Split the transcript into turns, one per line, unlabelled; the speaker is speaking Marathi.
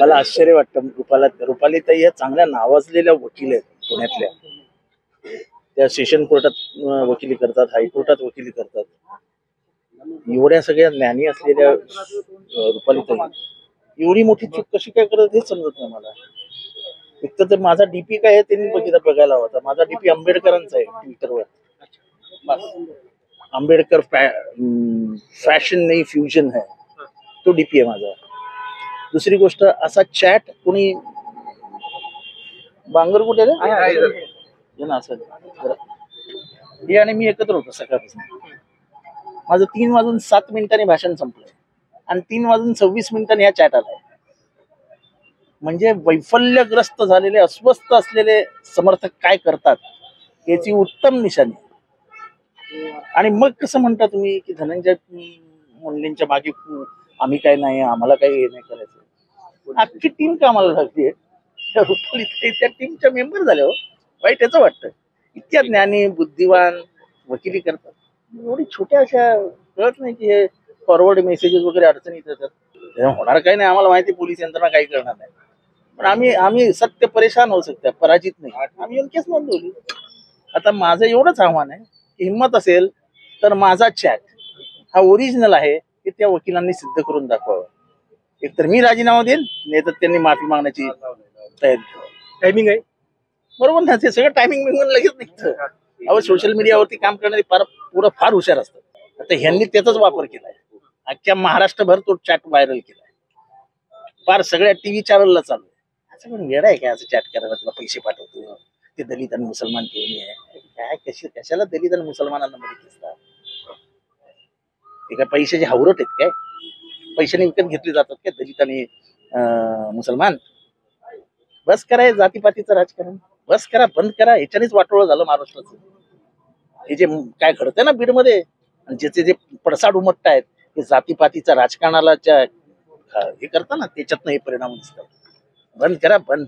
मला आश्चर्य वाटतं. रुपालीताई या चांगल्या नावाजलेल्या वकील आहेत पुण्यातल्या. त्या सेशन कोर्टात वकिली करतात, हायकोर्टात वकिली करतात. एवढ्या सगळ्या ज्ञानी असलेल्या रुपालीताई एवढी मोठी चूक कशी काय करत हेच समजत नाही मला. एक तर माझा डीपी काय आहे त्यांनी बघायला होता. माझा डीपी आंबेडकरांचा आहे ट्विटरवर. आंबेडकर फॅशन नाही फ्युजन है, तो डीपी आहे माझा. दुसरी गोष्ट, असा चॅट कोणी बांगर कुठे हे आणि मी एकत्र होतो सकाळपासून. माझं 3:07 भाषण संपलंय आणि 3:26 ह्या चॅट आलाय. म्हणजे वैफल्यग्रस्त झालेले, अस्वस्थ असलेले समर्थक काय करतात याची उत्तम निशाणी. आणि मग कसं म्हणता तुम्ही की धनंजय मुंडेंच्या मागे आम्ही काय नाही, आम्हाला काही हे नाही करायचं. अख्खी टीम कामाला लागते. त्या टीमच्या मेंबर झाल्या हो. वाईट याचं वाटतं. इतक्या ज्ञानी बुद्धिवान वकिली करतात, एवढी छोट्या अशा कळत नाही की हे फॉरवर्ड मेसेजेस वगैरे अडचणीत येतात. होणार काही नाही, आम्हाला माहिती पोलीस यंत्रणा काही करणार नाही. पण आम्ही सत्य परेशान होऊ शकतो, पराजित नाही. आम्ही येऊन केस नोंदवली. आता माझं एवढंच आव्हान आहे की हिंमत असेल तर माझा चॅट हा ओरिजिनल आहे हे त्या वकिलांनी सिद्ध करून दाखवावं. एकतर मी राजीनामा देईन, नाही तर त्यांनी माफी मागण्याची तयारी. टायमिंग आहे बरोबर ना, ते सगळं टायमिंग मिळून लगेच निघतं. अहो, सोशल मीडियावरती काम करणारे फार हुशार असतात. आता ह्यांनी त्याचाच वापर केलाय. अख्ख्या महाराष्ट्रभर तो चॅट व्हायरल केलाय. फार सगळ्या टीव्ही चॅनलला चालू आहे. असं पण वेळ आहे काय असं चॅट करायला? तुला पैसे पाठवतो, ते दलित आणि मुसलमान घेऊन ये. काय कशाला दलित आणि मुसलमानांना मध्ये दिसतात? ते काय पैशाचे हावरट आहेत काय? पैशाने विकत घेतले जातात काय दलित आणि मुसलमान? बस करा जातीपातीचं राजकारण, बस करा, बंद करा. याच्यानेच वाटोळं झालं महाराष्ट्राचं. हे जे काय घडतंय ना बीडमध्ये, ज्याचे जे पडसाद उमटतायत हे जातीपातीच्या राजकारणाला हे करता ना, त्याच्यातनं हे परिणाम दिसतात. बंद करा, बंद.